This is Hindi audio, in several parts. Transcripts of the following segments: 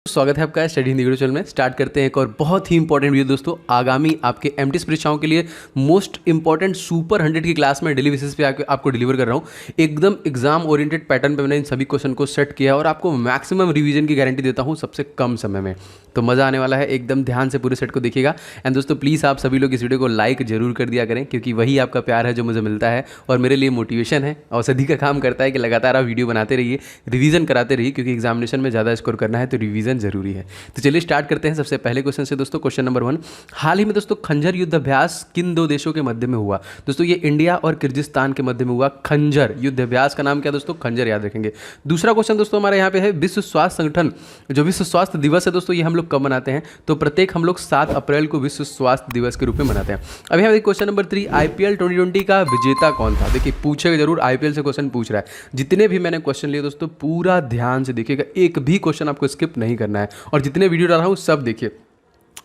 स्वागत है आपका स्टडी हिंदी वीडियो चैनल में। स्टार्ट करते हैं एक और बहुत ही इंपॉर्टेंट वीडियो दोस्तों। आगामी आपके एमटीएस परीक्षाओं के लिए मोस्ट इंपॉर्टेंट सुपर 100 की क्लास में डेली बेसिस पे आपको डिलीवर कर रहा हूँ। एकदम एग्जाम ओरिएंटेड पैटर्न पे मैंने इन सभी क्वेश्चन को सेट किया और आपको मैक्सिमम रिवीजन की गारंटी देता हूँ सबसे कम समय में। तो मज़ा आने वाला है, एकदम ध्यान से पूरे सेट को देखिएगा। एंड दोस्तों प्लीज़ आप सभी लोग इस वीडियो को लाइक जरूर कर दिया करें, क्योंकि वही आपका प्यार है जो मुझे मिलता है और मेरे लिए मोटिवेशन है। औषधि का काम करता है कि लगातार आप वीडियो बनाते रहिए, रिवीजन कराते रहिए, क्योंकि एग्जामिनेशन में ज़्यादा स्कोर करना है तो रिवीजन जरूरी है। तो चलिए स्टार्ट करते हैं सबसे पहले क्वेश्चन से दोस्तों। क्वेश्चन नंबर 1, हाल ही में दोस्तों खंजर युद्ध अभ्यास किन दो देशों के मध्य में हुआ? दोस्तों ये इंडिया और किर्गिस्तान के मध्य में हुआ। खंजर युद्ध अभ्यास का नाम क्या दोस्तों? खंजर, याद रखेंगे। दूसरा क्वेश्चन दोस्तों हमारे यहाँ पे है, विश्व स्वास्थ्य संगठन जो विश्व स्वास्थ्य दिवस है दोस्तों, ये हम लोग कब मनाते हैं? तो प्रत्येक हम लोग 7 अप्रैल को विश्व स्वास्थ्य दिवस के रूप में मनाते हैं। अभी हम क्वेश्चन नंबर 3, आईपीएल 2020 का विजेता कौन था? देखिए पूछेगा जरूर, आईपीएल से क्वेश्चन पूछ रहा है। जितने भी मैंने क्वेश्चन लिए दोस्तों पूरा ध्यान से देखिएगा, एक भी क्वेश्चन आपको स्किप नहीं करना है और जितने वीडियो डाल रहा हूँ सब देखिए।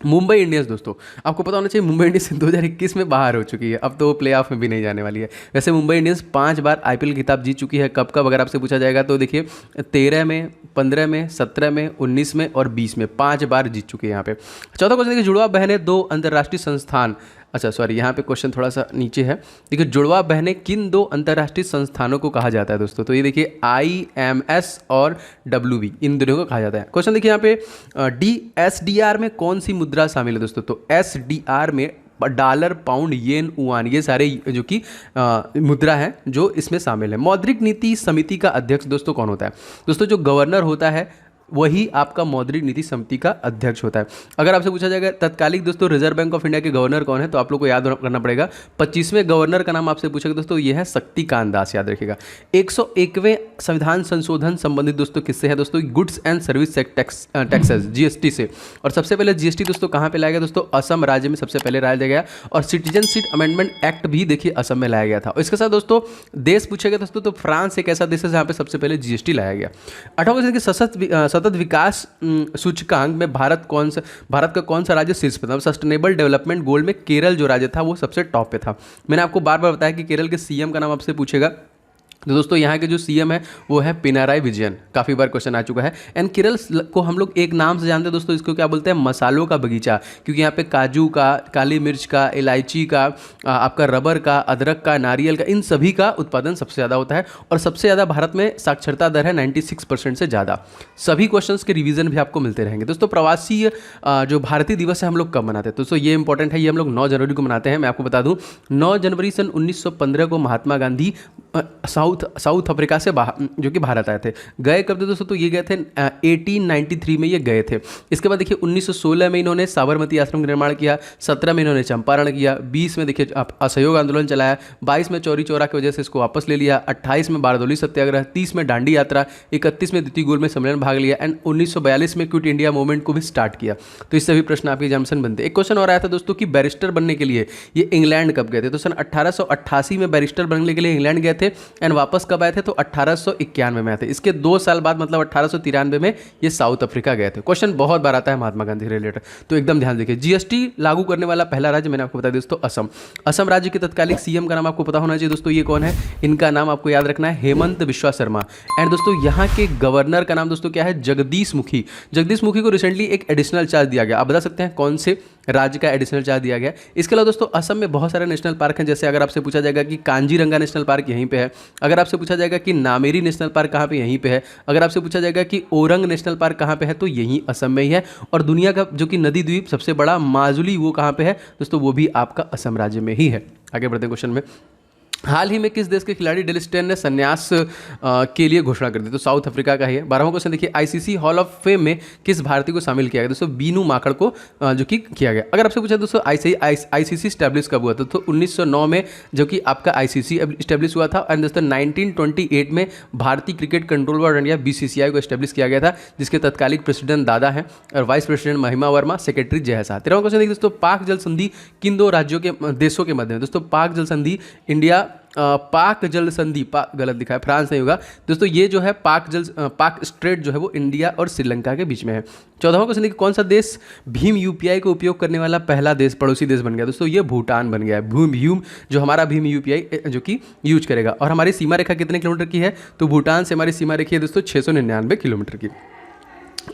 मुंबई इंडियंस दोस्तों आपको पता होना चाहिए, मुंबई इंडियंस 2021 में बाहर हो चुकी है, अब तो वो प्लेऑफ में भी नहीं जाने वाली है। वैसे मुंबई इंडियंस 5 बार आईपीएल खिताब जीत चुकी है। कब कब अगर आपसे पूछा जाएगा तो देखिए 13 में, 15 में, 17 में, 19 में और 20 में 5 बार जीत चुकी है यहाँ पे। चौथा क्वेश्चन देखिए, जुड़वा बहनें 2 अंतर्राष्ट्रीय संस्थान, अच्छा सॉरी यहाँ पे क्वेश्चन थोड़ा सा नीचे है। देखिए जुड़वा बहनें किन 2 अंतर्राष्ट्रीय संस्थानों को कहा जाता है दोस्तों? तो ये देखिए IMS और WB, इन दोनों को कहा जाता है। क्वेश्चन देखिए यहाँ पे SDR में कौन सी मुद्रा शामिल है दोस्तों? तो SDR में डॉलर, पाउंड, येन, युआन, ये सारे जो कि मुद्रा है जो इसमें शामिल है। मौद्रिक नीति समिति का अध्यक्ष दोस्तों कौन होता है? दोस्तों जो गवर्नर होता है वही आपका मौद्रिक नीति समिति का अध्यक्ष होता है। अगर आपसे पूछा जाएगा तत्कालिक दोस्तों रिजर्व बैंक ऑफ इंडिया के गवर्नर कौन है, तो आप लोग को याद करना पड़ेगा 25वें गवर्नर का नाम आपसे पूछेगा दोस्तों, ये है शक्तिकांत दास, याद रखिएगा। 101वें संविधान संशोधन संबंधित दोस्तों किससे है? दोस्तों goods and service taxes, GST से। और सबसे पहले GST दोस्तों कहाँ पे लाया गया दोस्तों? असम राज्य में सबसे पहले लाया गया। और सिटीजनशिप अमेंडमेंट एक्ट भी देखिए असम में लाया गया था। और इसके साथ दोस्तों देश पूछेगा दोस्तों, तो फ्रांस एक ऐसा देश है जहाँ पे सबसे पहले GST लाया गया। 8वां सतत विकास सूचकांक में भारत का कौन सा राज्य शीर्ष पे था? सस्टेनेबल डेवलपमेंट गोल में केरल जो राज्य था वो सबसे टॉप पे था। मैंने आपको बार बार बताया कि केरल के CM का नाम आपसे पूछेगा, तो दोस्तों यहाँ के जो CM है वो है पिनाराई विजयन, काफ़ी बार क्वेश्चन आ चुका है। एंड केरल को हम लोग एक नाम से जानते हैं दोस्तों, इसको क्या बोलते हैं? मसालों का बगीचा, क्योंकि यहाँ पे काजू का, काली मिर्च का, इलायची का, आपका रबर का, अदरक का, नारियल का, इन सभी का उत्पादन सबसे ज़्यादा होता है। और सबसे ज़्यादा भारत में साक्षरता दर है 96% से ज़्यादा। सभी क्वेश्चन के रिविजन भी आपको मिलते रहेंगे दोस्तों। प्रवासी जो भारतीय दिवस है हम लोग कब मनाते हैं? दोस्तों ये इंपॉर्टेंट है, ये हम लोग 9 जनवरी को मनाते हैं। मैं आपको बता दूँ 9 जनवरी सन 1915 को महात्मा गांधी साउथ अफ्रीका से जो कि भारत आए थे। गए कब थे दोस्तों? तो ये गए थे 1893 में ये गए थे। इसके बाद देखिए 1916 में इन्होंने साबरमती आश्रम का निर्माण किया, 17 में इन्होंने चंपारण किया, 20 में देखिए असहयोग आंदोलन चलाया, 22 में चौरी चौरा की वजह से इसको वापस ले लिया, 28 में बारदोली सत्याग्रह, 30 में दांडी यात्रा, 31 में द्वितीय गोल में सम्मेलन भाग लिया एंड 1942 में क्विट इंडिया मूवमेंट को भी स्टार्ट किया। तो इससे भी प्रश्न आपके एग्जामिनेशन बनते। एक क्वेश्चन और आया था दोस्तों कि बैरिस्टर बनने के लिए ये इंग्लैंड कब गए थे? तो सन 1888 में बैरिस्टर बनने के लिए इंग्लैंड गए थे एंड वापस कब आए थे? तो 1891 में आए थे। इसके 2 साल बाद मतलब 1893 में ये साउथ अफ्रीका गए थे। क्वेश्चन बहुत बार आता है महात्मा गांधी रिलेटेड, तो एकदम ध्यान देखिए। GST लागू करने वाला पहला राज्य मैंने आपको बताया दोस्तों असम। असम राज्य के तत्कालिक CM का नाम आपको पता होना चाहिए दोस्तों, ये कौन है? इनका नाम आपको याद रखना है, हेमंत बिश्वा शर्मा। एंड दोस्तों यहाँ के गवर्नर का नाम दोस्तों क्या है? जगदीश मुखी। जगदीश मुखी को रिसेंटली एक एडिशनल चार्ज दिया गया। आप बता सकते हैं कौन से राज्य का एडिशनल चार्ज दिया गया? इसके अलावा दोस्तों असम में बहुत सारे नेशनल पार्क हैं। जैसे अगर आपसे पूछा जाएगा कि कांजीरंगा नेशनल पार्क यहीं पे है, अगर आपसे पूछा जाएगा कि नामेरी नेशनल पार्क कहाँ पे, यहीं पे है, अगर आपसे पूछा जाएगा कि ओरंग नेशनल पार्क कहाँ पे है, तो यहीं असम में ही है। और दुनिया का जो कि नदी द्वीप सबसे बड़ा माजुली, वो कहाँ पे है दोस्तों? वो भी आपका असम राज्य में ही है। आगे बढ़ते हैं क्वेश्चन में। हाल ही में किस देश के खिलाड़ी डेल स्टेन ने संन्यास के लिए घोषणा कर दी? तो साउथ अफ्रीका का ही है। 12वां क्वेश्चन देखिए, ICC हॉल ऑफ फेम में किस भारतीय को शामिल किया गया? दोस्तों बीनू माकड़ को जो कि किया गया। अगर आपसे पूछा दोस्तों ICC स्टैब्लिश कब हुआ था? तो 1909 में जो कि आपका ICC स्टैब्लिश हुआ था। एंड दोस्तों 1928 में भारतीय cricket control board India BCCI को स्टैब्लिश किया गया था, जिसके तत्कालिक प्रेसिडेंट दादा हैं और वाइस प्रेसिडेंट महिमा वर्मा, सेक्रेटरी जय शाह। 13वां क्वेश्चन देखिए दोस्तों, पाक जल संधि किन 2 राज्यों के देशों के मध्य में? दोस्तों पाक जल संधि इंडिया पाक जल संधि, गलत दिखा है, फ्रांस नहीं होगा दोस्तों। ये जो है पाक स्ट्रेट जो है वो इंडिया और श्रीलंका के बीच में है। 14वां क्वेश्चन देखिए, कौन सा देश भीम UPI को उपयोग करने वाला पहला देश, पड़ोसी देश बन गया? दोस्तों ये भूटान बन गया है। भीम जो हमारा भीम UPI जो कि यूज करेगा। और हमारी सीमा रेखा कितने किलोमीटर की है? तो भूटान से हमारी सीमा रेखा है दोस्तों 699 किलोमीटर की।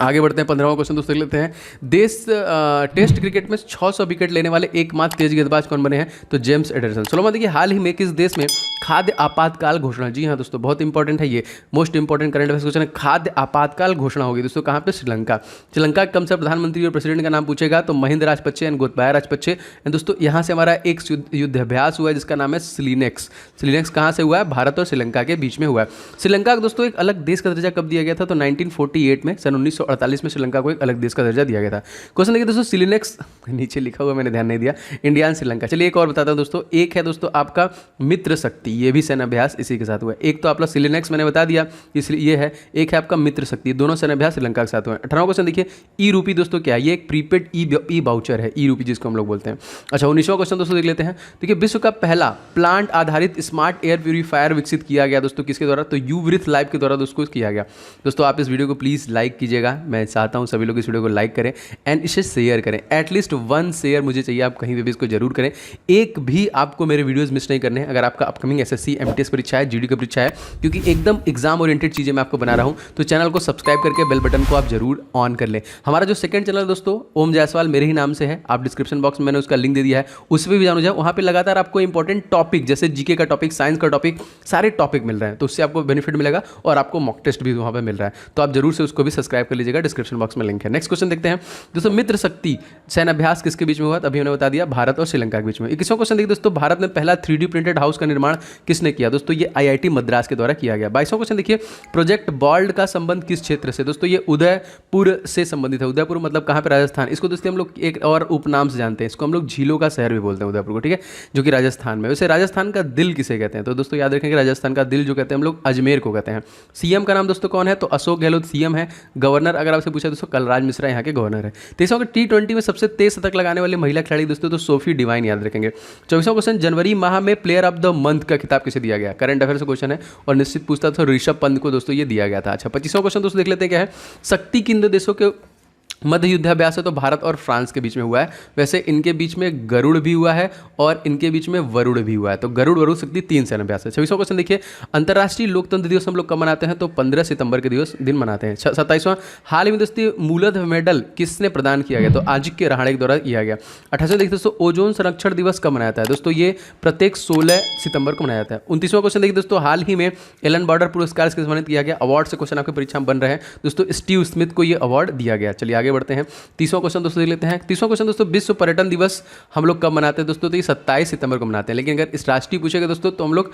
आगे बढ़ते हैं, 15वां क्वेश्चन दोस्तों देख लेते हैं। टेस्ट क्रिकेट में 600 विकेट लेने वाले एकमात्र तेज गेंदबाज कौन बने हैं? तो जेम्स एंडरसन। 16वां देखिए, हाल ही में किस देश में खाद्य आपातकाल घोषणा? जी हाँ दोस्तों, बहुत इंपॉर्टेंट है ये, most important current affairs question है। खाद्य आपातकाल घोषणा होगी दोस्तों कहाँ पे? श्रीलंका। श्रीलंका के कम से प्रधानमंत्री और प्रेसिडेंट का नाम पूछेगा तो महिंदा राजपक्षे एंड गोतबाया राजपक्षे। एंड दोस्तों यहाँ से हमारा एक युद्धाभ्यास हुआ है जिसका नाम है सिलिनेक्स। सिलिनेक्स कहाँ से हुआ है? भारत और श्रीलंका के बीच में हुआ है। श्रीलंका को दोस्तों एक अलग देश का दर्जा कब दिया गया था? तो 1948 में, सन 1948 में श्रीलंका को एक अलग देश का दर्जा दिया गया था। क्वेश्चन देखिए दोस्तों, सिलिनेक्स नीचे लिखा हुआ मैंने ध्यान नहीं दिया, इंडिया एंड श्रीलंका। चलिए एक और बताता हूँ दोस्तों, एक है दोस्तों आपका मित्र शक्ति, ये भी सैन्य अभ्यास इसी के साथ हुआ है। एक तो आपका सिलिनेक्स मैंने बता दिया, इसलिए ये है। एक है आपका मित्र शक्ति, दोनों सैन्य अभ्यास श्रीलंका के साथ हुए हैं। 18वां क्वेश्चन देखिए, ई रूपी दोस्तों क्या है? ये एक प्रीपेड ई वाउचर है, ई रूपी जिसको हम लोग बोलते हैं। अच्छा 19वां क्वेश्चन दोस्तों देख लेते हैं। देखिए, विश्व का पहला प्लांट आधारित स्मार्ट एयर प्यूरीफायर विकसित किया गया दोस्तों किसके द्वारा? तो यूवृथ लाइव के द्वारा दोस्तों किया गया। दोस्तों आप इस वीडियो को प्लीज़ लाइक कीजिएगा, मैं चाहता हूँ सभी लोग इस वीडियो को लाइक करें एंड इसे शेयर करें। एटलीस्ट 1 शेयर मुझे चाहिए, आप कहीं भी इसको जरूर करें। एक भी आपको मेरे वीडियोस मिस नहीं करने हैं अगर आपका अपकमिंग एसएससी एमटीएस परीक्षा है, जीडी की परीक्षा है, क्योंकि एकदम एग्जाम ओरिएंटेड चीज़ें मैं आपको बना रहा हूँ। तो चैनल को सब्सक्राइब करके बेल बटन को आप जरूर ऑन कर लें। हमारा जो सेकंड चैनल दोस्तों ओम जायसवाल मेरे ही नाम से है, आप डिस्क्रिप्शन बॉक्स में मैंने उसका लिंक दे दिया है, उस पर भी जानो जाओ। वहाँ पे लगातार आपको इंपॉर्टेंट टॉपिक जैसे जीके का टॉपिक, साइंस का टॉपिक, सारे टॉपिक मिल रहे हैं, तो उससे आपको बेनिफिट मिलेगा और आपको मॉक टेस्ट भी वहाँ पे मिल रहा है। तो आप जरूर से उसको भी सब्सक्राइब कर लीजिएगा, डिस्क्रिप्शन बॉक्स में लिंक है। नेक्स्ट क्वेश्चन देखते हैं दोस्तों, मित्र शक्ति सैन्य अभ्यास किसके बीच में हुआ? अभी हमने बता दिया, भारत और श्रीलंका के बीच में। 21वां क्वेश्चन देखिए दोस्तों, भारत में पहला 3D प्रिंटेड हाउस का निर्माण किसने किया? दोस्तों ये IIT मद्रास के द्वारा किया गया। 22वां क्वेश्चन देखिए, प्रोजेक्ट बॉल्ड का संबंध किस क्षेत्र से? दोस्तों ये उदयपुर से संबंधित है। उदयपुर मतलब कहाँ पे? राजस्थान। इसको दोस्तों हम लोग एक और उपनाम से जानते हैं, इसको हम लोग झीलों का शहर भी बोलते हैं उदयपुर को, ठीक है, जो कि राजस्थान में। वैसे राजस्थान का दिल किसे कहते हैं? तो दोस्तों याद रखेंगे, राजस्थान का दिल जो कहते हैं हम लोग अजमेर को कहते हैं। सीएम का नाम दोस्तों कौन है? तो अशोक गहलोत सीएम है। गवर्नर अगर आपसे पूछा दोस्तों, कलराज मिश्रा यहाँ के गवर्नर है। 23वां T20 में सबसे तेज शतक लगाने वाली महिला खिलाड़ी दोस्तों तो सोफी डिवाइन, याद रखेंगे। 24वां क्वेश्चन, जनवरी माह में प्लेयर ऑफ द मंथ का खिताब किसे दिया गया? करंट अफेयर से क्वेश्चन है और निश्चित पूछता था, ऋषभ पंत को दोस्तों ये दिया गया था। अच्छा 25वां क्वेश्चन दोस्तों देख लेते हैं क्या है। शक्ति किन दो देशों के मध्य युद्धाभ्यास है? तो भारत और फ्रांस के बीच में हुआ है। वैसे इनके बीच में गरुड़ भी हुआ है और इनके बीच में वरुड़ भी हुआ है। तो गरुड़ वरुड़ शक्ति 3 सैन्य अभ्यास है। 26वां क्वेश्चन देखिए, अंतर्राष्ट्रीय लोकतंत्र दिवस हम लोग कब मनाते हैं? तो 15 सितंबर के दिन मनाते हैं। 27वां, हाल ही में दोस्तों मूलतः मेडल किसने प्रदान किया गया? तो आजिक्य रहाणे के द्वारा किया गया। 28वां देखिए दोस्तों, ओजोन संरक्षण दिवस कब मनाया जाता है? दोस्तों ये प्रत्येक 16 सितंबर को मनाया जाता है। 29वां क्वेश्चन देखिए दोस्तों, हाल ही में एलन बॉर्डर पुरस्कार से सम्मानित किया गया। अवार्ड से क्वेश्चन आपकी परीक्षा में बन रहे हैं दोस्तों, स्टीव स्मिथ को ये अवार्ड दिया गया। चलिए आगे बढ़ते हैं, 30वां क्वेश्चन दोस्तों देख लेते हैं। 30वां क्वेश्चन दोस्तों, विश्व पर्यटन दिवस हम लोग कब मनाते हैं दोस्तों? तो ये 27 सितंबर को मनाते हैं, लेकिन अगर इस राष्ट्रीय पूछेगा दोस्तों तो हम लोग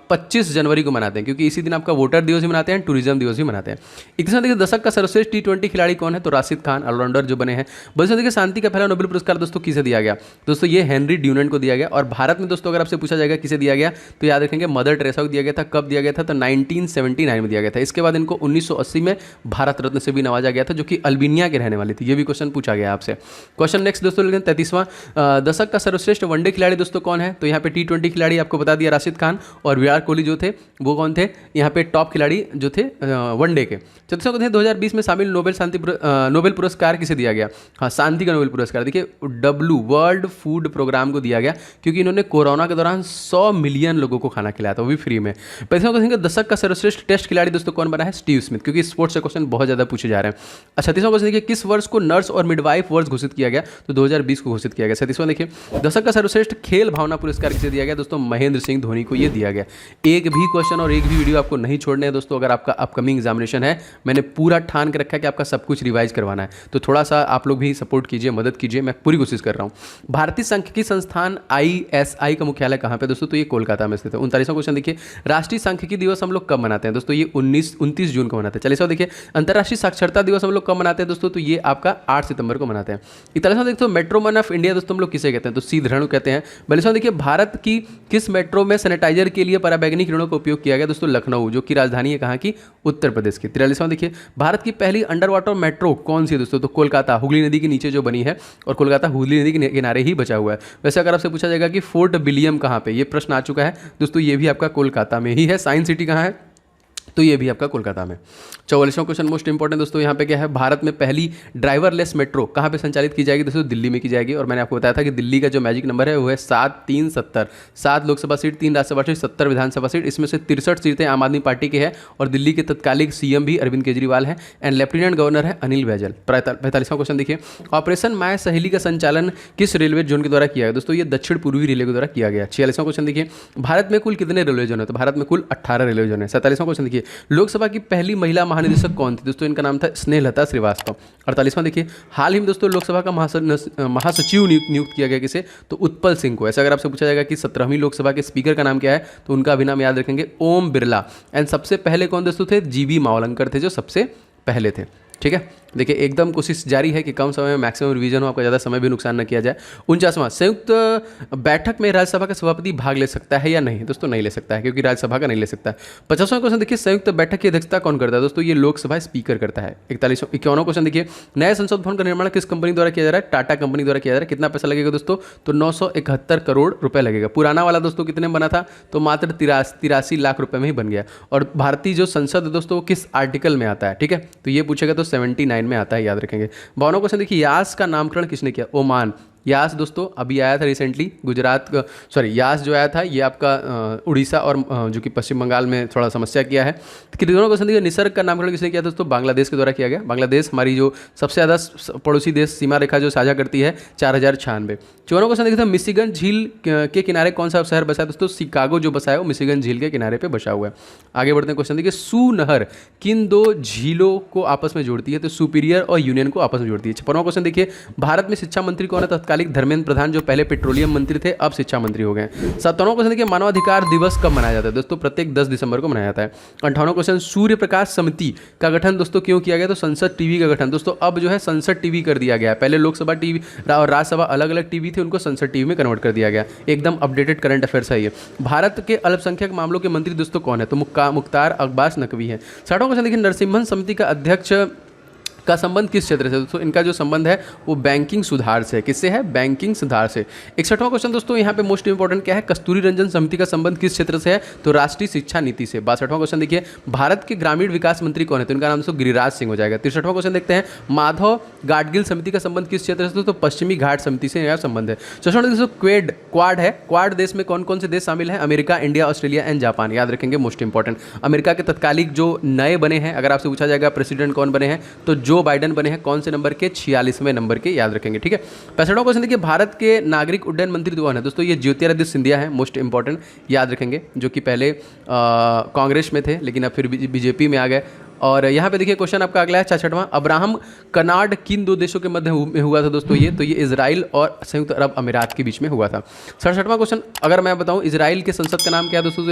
25 जनवरी को मनाते हैं, क्योंकि इसी दिन आपका वोटर दिवस भी मनाते हैं, टूरिज्म दिवस भी मनाते हैं। 31वां देखिए, दशक का सर्वश्रेष्ठ T20 खिलाड़ी कौन है? तो राशिद खान, ऑलराउंडर जो बने हैं। 32वां देखिए, शांति का पहला नोबेल पुरस्कार दोस्तों किसे दिया गया? दोस्तों ये हेनरी ड्यूनेंट को दिया गया। और भारत में दोस्तों अगर आपसे पूछा जाएगा किसे दिया गया, तो याद रखेंगे मदर टेरेसा को दिया गया था। कब दिया गया था? तो 1979 में दिया गया था। इसके बाद इनको 1980 में भारत रत्न से भी नवाजा गया था, जो कि अल्बेनिया के रहने वाली थी। ये भी क्वेश्चन पूछा गया आपसे। क्वेश्चन नेक्स्ट दोस्तों लेकिन 33वां, दशक का सर्वश्रेष्ठ वनडे खिलाड़ी दोस्तों कौन है? तो यहाँ पे T20 खिलाड़ी आपको बता दिया, राशिद खान। और विराट कोहली जो थे वो कौन थे? यहाँ पे टॉप खिलाड़ी जो थे वनडे के। 34वां को 2020 में शामिल नोबेल पुरस्कार किसे दिया गया? हाँ, शांति का नोबेल पुरस्कार देखिए W वर्ल्ड फूड प्रोग्राम को दिया गया, क्योंकि इन्होंने कोरोना के दौरान 100 मिलियन लोगों को खाना खिलाया था, वो भी फ्री में। 35वां को दशक का सर्वश्रेष्ठ टेस्ट खिलाड़ी दोस्तों कौन बना है? स्टीव स्मिथ, क्योंकि स्पोर्ट्स से क्वेश्चन बहुत ज्यादा पूछे जा रहे हैं। 36वां क्वेश्चन देखिए, किस वर्ष को नर्स और मिडवाइफ वर्ष घोषित किया गया? तो 2020 को घोषित किया गया। 37वां देखिए, दशक का सर्वश्रेष्ठ खेल भावना पुरस्कार किसे दिया गया? दोस्तों महेंद्र सिंह धोनी को यह दिया गया। एक भी क्वेश्चन और एक भी वीडियो आपको नहीं छोड़ने हैं दोस्तों। अगर आपका अपकमिंग एग्जामिनेशन है, मैंने पूरा ठान के रखा है कि आपका सब कुछ रिवाइज करवाना है, तो थोड़ा सा आप लोग भी सपोर्ट कीजिए, मदद कीजिए, मैं पूरी कोशिश कर रहा हूँ। भारतीय सांख्यिकी संस्थान ISI का मुख्यालय कहाँ पे दोस्तों? तो ये कोलकाता में स्थित है। 39वां क्वेश्चन देखिए, राष्ट्रीय सांख्यिकी दिवस हम लोग कब मनाते हैं दोस्तों? ये 29 जून को मनाते हैं। 40वां देखिए, अंतर्राष्ट्रीय साक्षरता दिवस हम लोग कब मनाते हैं दोस्तों? तो ये आपका 8 सितंबर को मनाते हैं। 41वां देखो, मेट्रोमैन ऑफ इंडिया दोस्तों हम लोग किसे कहते हैं? तो सी धरण कहते हैं। 42वां देखिए, भारत की किस मेट्रो में सैनिटाइजर के लिए पराबैंगनी किरणों का उपयोग किया गया? दोस्तों लखनऊ, जो कि राजधानी है कहाँ की? उत्तर प्रदेश की। 43वां देखिए, भारत की पहली अंडर वाटर मेट्रो कौन सी है दोस्तों? तो कोलकाता, हुगली नदी के नीचे जो बनी है, और कोलकाता हुगली नदी के किनारे ही बचा हुआ है। वैसे अगर आपसे पूछा जाएगा कि फोर्ट विलियम कहाँ पे, ये प्रश्न आ चुका है दोस्तों, ये भी आपका कोलकाता में ही है। साइंस सिटी कहाँ है? तो ये भी आपका कोलकाता में। 44वां क्वेश्चन मोस्ट इंपॉर्टेंट दोस्तों, यहाँ पे क्या है, भारत में पहली ड्राइवरलेस मेट्रो कहाँ पे संचालित की जाएगी दोस्तों? दिल्ली में की जाएगी। और मैंने आपको बताया था कि दिल्ली का जो मैजिक नंबर है वो है 7370। 7 लोकसभा सीट, 3 राज्यसभा सीट, 70 विधानसभा सीट, इसमें से 63 सीटें आम आदमी पार्टी की है। और दिल्ली के तत्कालिक सीएम भी अरविंद केजरीवाल है एंड लेफ्टिनेंट गवर्नर है अनिल बैजल। 45वां क्वेश्चन देखिए, ऑपरेशन माय सहेली का संचालन किस रेलवे जोन के द्वारा किया गया दोस्तों? ये दक्षिण पूर्वी रेलवे के द्वारा किया गया। 46वां क्वेश्चन देखिए, भारत में कुल कितने रेलवे जोन है? तो भारत में कुल 18 रेलवे जोन है। 47वां क्वेश्चन देखिए, लोकसभा की पहली महिला महानिदेशक कौन थी दोस्तों? इनका नाम था स्नेहलता श्रीवास्तव। 48वां देखिए, हाल ही में दोस्तों लोकसभा का महासचिव नियुक्त किया गया किसे? तो उत्पल सिंह को। ऐसा अगर आपसे पूछा जाएगा कि 17वीं लोकसभा के स्पीकर का नाम क्या है, तो उनका भी नाम याद रखेंगे, ओम बिरला। एंड सबसे पहले कौन दोस्तों थे? जीबी मावलंकर थे जो सबसे पहले थे। ठीक है, देखिए एकदम कोशिश जारी है कि कम समय में मैक्सिमम रिवीजन हो, आपका ज़्यादा समय भी नुकसान न किया जाए। 49वां, संयुक्त बैठक में राज्यसभा का सभापति भाग ले सकता है या नहीं? दोस्तों नहीं ले सकता है, क्योंकि राज्यसभा का नहीं ले सकता है। 50वां क्वेश्चन देखिए, संयुक्त बैठक की अध्यक्षता कौन करता है दोस्तों? ये लोकसभा स्पीकर करता है। 51वां क्वेश्चन देखिए, नए संसद भवन का निर्माण किस कंपनी द्वारा किया जा रहा है? टाटा कंपनी द्वारा किया जा रहा है। कितना पैसा लगेगा दोस्तों? तो 971 करोड़ रुपए लगेगा। पुराना वाला दोस्तों कितने में बना था? तो मात्र 83 लाख रुपए में ही बन गया। और भारतीय जो संसद है दोस्तों वो किस आर्टिकल में आता है? ठीक है, तो ये पूछेगा तो 79 में आता है, याद रखेंगे। 52वां क्वेश्चन देखिए, यास का नामकरण किसने किया? ओमान। यास दोस्तों अभी आया था रिसेंटली, गुजरात का, सॉरी यास जो आया था ये आपका उड़ीसा और जो कि पश्चिम बंगाल में थोड़ा समस्या किया है। तो दोनों क्वेश्चन देखिए, निसर्ग का नामकरण किसने किया दोस्तों? बांग्लादेश के द्वारा किया गया। बांग्लादेश हमारी जो सबसे ज़्यादा पड़ोसी देश सीमा रेखा जो साझा करती है 4096। 54वां क्वेश्चन देखिए, मिशिगन झील के किनारे कौन सा शहर बसा है दोस्तों? शिकागो जो बसा है वो मिशिगन झील के किनारे पर बसा हुआ है। आगे बढ़ते हैं, क्वेश्चन देखिए, सू नहर किन दो झीलों को आपस में जोड़ती है? तो सुपीरियर और यूनियन को आपस में जोड़ती है। 56वां क्वेश्चन देखिए, भारत में शिक्षा मंत्री कौन है? तत्कालिक धर्मेंद्र प्रधान, जो पहले पेट्रोलियम मंत्री थे अब शिक्षा मंत्री हो गए। 57वां क्वेश्चन देखिए, मानवाधिकार दिवस कब मनाया जाता है दोस्तों? प्रत्येक 10 दिसंबर को मनाया जाता है। 58वां क्वेश्चन, सूर्य प्रकाश समिति का गठन दोस्तों क्यों किया गया? तो संसद टीवी का गठन। दोस्तों अब जो है संसद टीवी कर दिया गया है। पहले लोकसभा टीवी और राज्यसभा अलग अलग टीवी थे, उनको संसद टीवी में कन्वर्ट कर दिया गया। एकदम अपडेटेड करंट अफेयर्स है ये। भारत के अल्पसंख्यक मामलों के मंत्री दोस्तों कौन है? तो मुख्तार अब्बास नकवी है। 60वां क्वेश्चन देखिए, नरसिम्हन समिति का अध्यक्ष का संबंध किस क्षेत्र से दोस्तों? इनका जो संबंध है वो बैंकिंग सुधार से। किससे है? बैंकिंग सुधार से। 61वां क्वेश्चन दोस्तों यहाँ पे मोस्ट इंपॉर्टेंट क्या है? कस्तूरी रंजन समिति का संबंध किस क्षेत्र से है? तो राष्ट्रीय शिक्षा नीति से। 62वां क्वेश्चन देखिए, भारत के ग्रामीण विकास मंत्री कौन है? तो इनका नाम दोस्तों गिरिराज सिंह हो जाएगा। 63वां क्वेश्चन देखते हैं, माधव गाडगिल समिति का संबंध किस क्षेत्र से? तो पश्चिमी घाट समिति से यह संबंध है। 64वां दोस्तों क्वाड है। क्वाड देश में कौन कौन से देश शामिल हैं? America, India, Australia and Japan. याद रखेंगे, मोस्ट इंपॉर्टेंट। अमेरिका के तत्कालिक जो नए बने हैं, अगर आपसे पूछा जाएगा प्रेसिडेंट कौन बने हैं, तो जो बाइडन बने हैं। कौन से नंबर के? 46वें नंबर के, याद रखेंगे। ठीक है, 65वां क्वेश्चन देखिए, भारत के नागरिक उड्डयन मंत्री कौन है दोस्तों? ये ज्योतिरादित्य सिंधिया है, मोस्ट इंपॉर्टेंट, याद रखेंगे, जो कि पहले कांग्रेस में थे लेकिन अब फिर बीजेपी में आ गए। और यहाँ पे देखिए क्वेश्चन आपका अगला है 66वां, अब्राहम कनाड किन दो देशों के मध्य में हुआ था दोस्तों? ये तो ये इजराइल और संयुक्त अरब अमीरात के बीच में हुआ था। 67वां क्वेश्चन अगर मैं बताऊँ, इजराइल के संसद का नाम क्या है दोस्तों? तो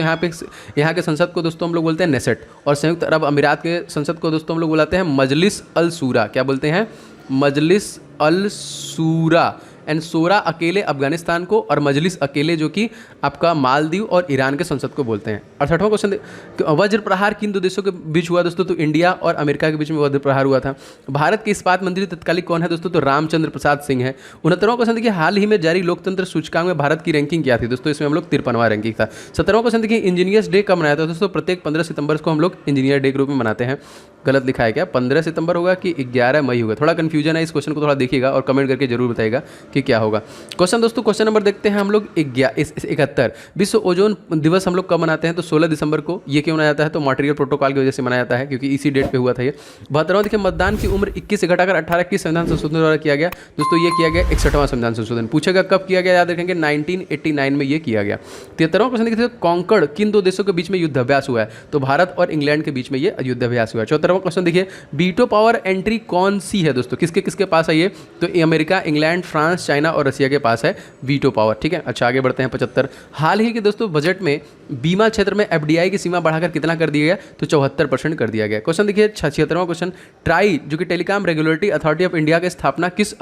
यहाँ के संसद को दोस्तों हम लोग बोलते हैं नेसेट, और संयुक्त अरब अमीरात के संसद को दोस्तों हम लोग बुलाते हैं मजलिस अल सूरा। क्या बोलते हैं? मजलिस अल सूरा। एंड सूरा अकेले अफगानिस्तान को, और मजलिस अकेले जो कि आपका मालदीव और ईरान के संसद को बोलते हैं। 68वां क्वेश्चन, वज्र प्रहार किन दो देशों के बीच हुआ दोस्तों? तो इंडिया और अमेरिका के बीच में वज्र प्रहार हुआ था। भारत के इस्पात मंत्री तत्कालिक कौन है दोस्तों? तो रामचंद्र प्रसाद सिंह है। 69वां क्वेश्चन देखिए, हाल ही में जारी लोकतंत्र सूचकांक में भारत की रैंकिंग क्या थी दोस्तों? इसमें हम लोग 53वां रैंकिंग था। 70वां क्वेश्चन देखिए, इंजीनियर्स डे कब मनाया था दोस्तों? प्रत्येक 15 सितंबर को हम लोग इंजीनियर डे के रूप में मनाते हैं। गलत लिखा है क्या? 15 सितंबर होगा कि 11 मई होगा? थोड़ा कन्फ्यूजन है, इस क्वेश्चन को थोड़ा देखिएगा और कमेंट करके जरूर बताइएगा कि क्या होगा। क्वेश्चन दोस्तों, क्वेश्चन नंबर देखते हैं हम लोग 71, विश्व ओजोन दिवस हम लोग कब मनाते हैं? तो 16 दिसंबर को। ये क्यों मनाया जाता है? तो मॉन्ट्रियल प्रोटोकॉल की वजह से मनाया जाता है, क्योंकि इसी डेट पे हुआ था ये। 72वां देखिए, मतदान की उम्र 21 से घटाकर 18 किस संविधान संशोधन द्वारा किया गया? दोस्तों ये किया गया 61वां संविधान संशोधन। पूछेगा कब किया गया? याद रखेंगे 1989 में ये किया गया। 73वां क्वेश्चन देखिए, कॉन्कर्ड किन दो देशों के बीच में युद्धाभ्यास हुआ है? तो भारत और इंग्लैंड के बीच में ये युद्धाभ्यास हुआ है। 74वां क्वेश्चन देखिए, वीटो पावर एंट्री कौन सी है दोस्तों? किसके किसके पास है ये? तो अमेरिका, इंग्लैंड, फ्रांस, चाइना और रशिया के पास है वीटो पावर। ठीक है, अच्छा आगे बढ़ते हैं। 75, हाल ही के दोस्तों बजट में बीमा क्षेत्र में एफडीआई की सीमा बढ़ाकर कितना कर दिया गया? तो 74% कर दिया गया। क्वेश्चन देखिए 76वां क्वेश्चन, ट्राई जो कि telecom regulatory authority of India की स्थापना किस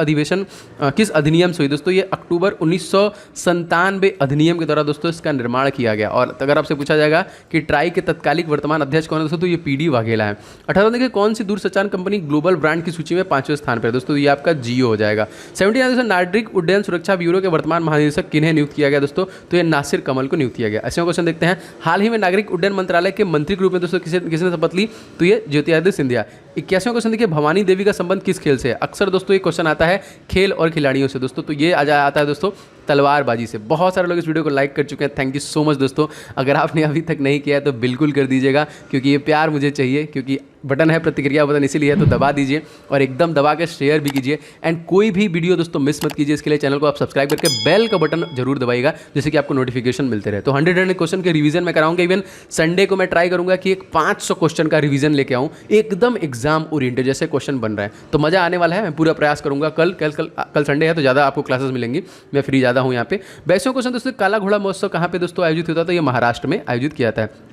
अधिनियम से हुई दोस्तों? ये अक्टूबर 1997 अधिनियम के द्वारा दोस्तों इसका निर्माण किया गया। और अगर आपसे पूछा जाएगा कि ट्राई के तत्कालिक वर्तमान अध्यक्ष कौन है दोस्तों? तो ये पीडी वाघेला है। 18वां देखिए, कौन सी दूरसंचार कंपनी ग्लोबल ब्रांड की सूची में 5वें स्थान पर है दोस्तों? ये आपका जियो हो जाएगा। 79 दोस्तों, नागरिक उड्डयन सुरक्षा ब्यूरो के वर्तमान महानिदेशक किन्हें नियुक्त किया गया दोस्तों? तो ये नासिर कमल को नियुक्त किया गया। ऐसे क्वेश्चन देखते हैं। हाल ही में नागरिक उड्डयन मंत्रालय के मंत्री के रूप में दोस्तों किसने शपथ ली? तो ये ज्योतिरादित्य सिंधिया। 81वां क्वेश्चन देखिए, भवानी देवी का संबंध किस खेल से है? अक्सर दोस्तों ये क्वेश्चन आता है खेल और खिलाड़ियों से दोस्तों, तो ये आता है दोस्तों तलवारबाजी से। बहुत सारे लोग इस वीडियो को लाइक कर चुके हैं, थैंक यू सो मच दोस्तों। अगर आपने अभी तक नहीं किया है तो बिल्कुल कर दीजिएगा, क्योंकि ये प्यार मुझे चाहिए, क्योंकि बटन है प्रतिक्रिया बटन, इसीलिए है, तो दबा दीजिए और एकदम दबा के शेयर भी कीजिए। एंड कोई भी वीडियो दोस्तों मिस मत कीजिए, इसके लिए चैनल को आप सब्सक्राइब करके बेल का बटन जरूर दबाइएगा, जिससे कि आपको नोटिफिकेशन मिलते रहे। तो 100 क्वेश्चन के रिवीजन मैं कराऊंगा। इवन संडे को मैं ट्राई करूंगा कि एक 500 क्वेश्चन का रिवीजन लेके आऊँ, एकदम एग्जाम ओरिएंटेड जैसे क्वेश्चन बन रहे हैं, तो मजा आने वाला है। मैं पूरा प्रयास करूंगा। कल संडे है तो ज़्यादा आपको क्लासेस मिलेंगी, मैं फ्री ज़्यादा हूँ यहाँ पे। 22वां क्वेश्चन दोस्तों, काला घोड़ा महोत्सव कहाँ पे दोस्तों आयोजित होता है? तो ये महाराष्ट्र में आयोजित किया जाता है।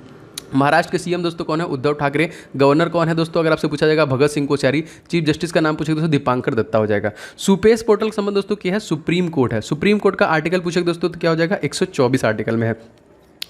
महाराष्ट्र के सीएम दोस्तों कौन है? उद्धव ठाकरे। गवर्नर कौन है दोस्तों? अगर आपसे पूछा जाएगा भगत सिंह कोश्यारी। चीफ जस्टिस का नाम पूछेगा दोस्तों दीपांकर दत्ता हो जाएगा। सुपेश पोर्टल का संबंध दोस्तों क्या है? सुप्रीम कोर्ट है। सुप्रीम कोर्ट का आर्टिकल पूछेगा दोस्तों तो क्या हो जाएगा? 124 आर्टिकल में है।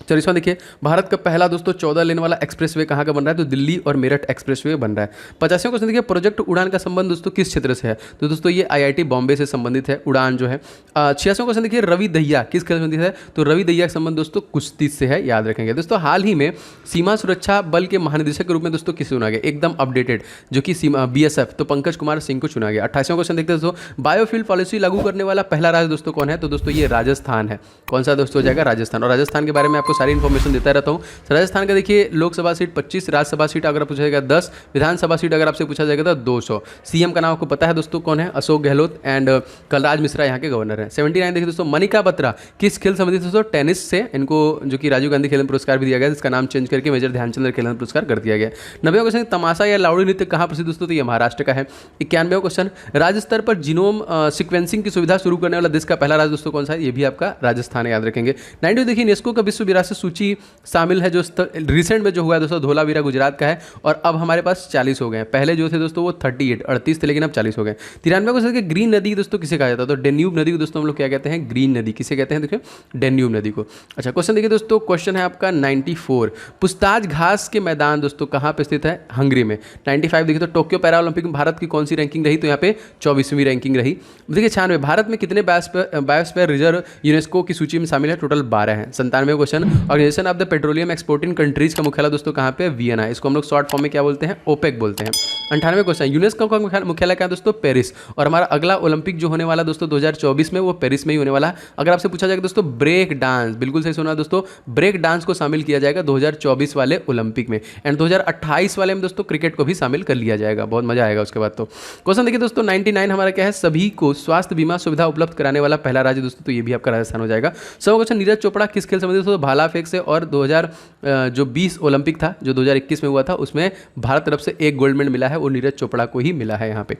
40वां देखिए, भारत का पहला दोस्तों 14 लेन वाला एक्सप्रेसवे कहाँ का बन रहा है? तो दिल्ली और मेरठ एक्सप्रेसवे बन रहा है। 50वां क्वेश्चन देखिए, प्रोजेक्ट उड़ान का संबंध दोस्तों किस क्षेत्र से है? तो दोस्तों ये आईआईटी बॉम्बे से संबंधित है उड़ान जो है। 86वां क्वेश्चन देखिए, रवि दहिया किस खेल से संबंधित है? तो रवि दहिया का संबंध दोस्तों कुश्ती से है, याद रखेंगे दोस्तों। हाल ही में सीमा सुरक्षा बल के महानिदेशक के रूप में दोस्तों किसे चुना गया? एकदम अपडेटेड, जो कि BSF, तो पंकज कुमार सिंह को चुना गया। 28वां क्वेश्चन देखते हैं दोस्तों, बायोफ्यूल पॉलिसी लागू करने वाला पहला राज्य दोस्तों कौन है? तो दोस्तों ये राजस्थान है। कौन सा दोस्तों हो जाएगा? राजस्थान। और राजस्थान के बारे में आपको सारी इन्फॉर्मेशन देता रहता हूँ। राजस्थान का देखिए, लोकसभा सीट 25, राज्यसभा सीट अगर पूछा जाएगा 10, विधानसभा सीट अगर आपसे पूछा जाएगा तो 200। सीएम का नाम आपको पता है दोस्तों कौन है? अशोक गहलोत। एंड कलराज मिश्रा यहाँ के गवर्नर हैं। 79 देखिए दोस्तों, मनिका बत्रा किस खेल संबंधित दोस्तों? टेनिस से। इनको जो कि राजीव गांधी खेल पुरस्कार भी दिया गया, जिसका नाम चेंज करके मेजर ध्यानचंद खेल पुरस्कार कर दिया गया। 90वां क्वेश्चन, तमाशा या लावड़ी नृत्य कहाँ प्रसिद्ध दोस्तों? तो ये महाराष्ट्र का है। 91वां क्वेश्चन, राज्य स्तर पर जीनोम सिक्वेंसिंग की सुविधा शुरू करने वाला देश का पहला राज्य दोस्तों कौन सा है? ये भी आपका राजस्थान है, याद रखेंगे। 92 देखिए, यूनेस्को का विश्व विरासत सूची शामिल है जो रिसेंट में जो हुआ है दोस्तों, धोलावीरा गुजरात का है। और अब हमारे पास 40 हो गए हैं। पहले जो थे दोस्तों वो 38 थे, लेकिन अब 40 हो गए। 93वां क्वेश्चन, ग्रीन नदी दोस्तों किसे कहा जाता है? तो डेन्यूब नदी को दोस्तों हम लोग क्या कहते हैं? ग्रीन नदी। किसे कहते हैं? देखिए, डेन्यूब नदी को। अच्छा, क्वेश्चन देखिए दोस्तों, क्वेश्चन है आपका 94, पुछताछ घास के मैदान दोस्तों कहाँ पे स्थित है? हंगरी में। 95 देखिए तो, टोक्यो पैरा ओलंपिक में भारत की कौन सी रैंकिंग रही? तो यहाँ पे 24वीं रैंकिंग रही। देखिए 96, भारत में कितने बायोस्फीयर रिजर्व यूनेस्को की सूची में शामिल है? टोटल 12 है। 97वां question, organization of the petroleum exporting countries का मुख्यालय दोस्तों कहाँ पे? वियना। इसको हम लोग शॉर्ट फॉर्म में क्या बोलते हैं? ओपेक बोलते हैं। 98वां क्वेश्चन, यूनेस्को का मुख्यालय क्या है दोस्तों? पेरिस। और हमारा अगला ओलंपिक जो होने वाला दोस्तों 2024 में, वो पेरिस में ही होने वाला है। अगर आपसे पूछा जाएगा दोस्तों ब्रेक डांस, बिल्कुल सही सुना दोस्तों, ब्रेक डांस को शामिल किया जाएगा 2024 वाले ओलंपिक में। एंड 2028 वाले में दोस्तों क्रिकेट को भी शामिल कर लिया जाएगा, बहुत मजा आएगा उसके बाद। तो क्वेश्चन देखिए दोस्तों 99 हमारा क्या है? सभी को स्वास्थ्य बीमा सुविधा उपलब्ध कराने वाला पहला राज्य दोस्तों, तो ये भी आपका राजस्थान हो जाएगा। 100वां क्वेश्चन, नीरज चोपड़ा किस खेल संबंधित दोस्तों? भाला फेंक से। और 2020 ओलंपिक था जो 2021 में हुआ था, उसमें भारत तरफ से एक गोल्ड मेडल मिला है, वो नीरज चोपड़ा को ही मिला है यहाँ पे।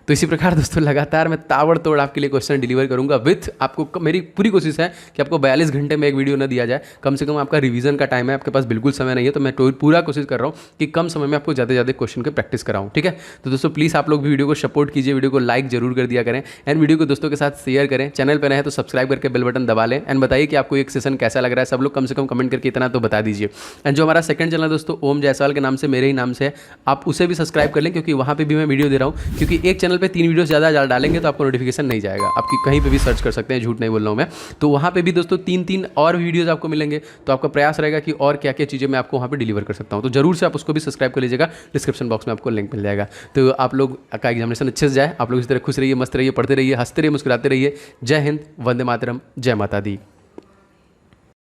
तो इसी प्रकार दोस्तों लगातार मैं ताबड़तोड़ आपके लिए क्वेश्चन डिलीवर करूंगा विथ आपको। मेरी पूरी कोशिश है कि आपको 42 घंटे में एक वीडियो ना दिया जाए, कम से कम आपका रिवीजन का टाइम है, आपके पास बिल्कुल समय नहीं है, तो मैं पूरा कोशिश कर रहा हूँ कि कम समय में आपको ज़्यादा से ज़्यादा क्वेश्चन की प्रैक्टिस कराऊँ, ठीक है। तो दोस्तों प्लीज़ आप लोग भी वीडियो को सपोर्ट कीजिए, वीडियो को लाइक जरूर कर दिया करें, एंड वीडियो को दोस्तों के साथ शेयर करें। चैनल पर रहे तो सब्सक्राइब करके बेल बटन दबा लें, एंड बताइए कि आपको एक सेशन कैसा लग रहा है। सब लोग कम से कम कमेंट करके इतना तो बता दीजिए। एंड जो हमारा सेकंड चैनल दोस्तों ओम जायसवाल के नाम से, मेरे ही नाम से है, आप उसे भी सब्सक्राइब कर लें, क्योंकि वहाँ पर भी मैं वीडियो दे रहा हूँ। क्योंकि एक चैनल पर 3 वीडियो ज़्यादा डालेंगे तो आपको नोटिफिकेशन नहीं जाएगा, आपकी कहीं पे भी सर्च कर सकते हैं, झूठ नहीं बोल रहा हूँ मैं। तो वहाँ पे भी दोस्तों 3 और वीडियोस आपको मिलेंगे, तो आपका प्रयास रहेगा कि और क्या क्या चीज़ें मैं आपको वहाँ पे डिलीवर कर सकता हूँ। तो जरूर से आप उसको भी सब्सक्राइब कर लीजिएगा, डिस्क्रिप्शन बॉक्स में आपको लिंक मिल जाएगा। तो आप लोग का एग्जामिनेशन अच्छे से जाए, आप लोग इस तरह खुश रहिए, मस्त रहिए, पढ़ते रहिए, हंसते रहिए, मुस्कुराते रहिए। जय हिंद, वंदे मातरम, जय माता दी।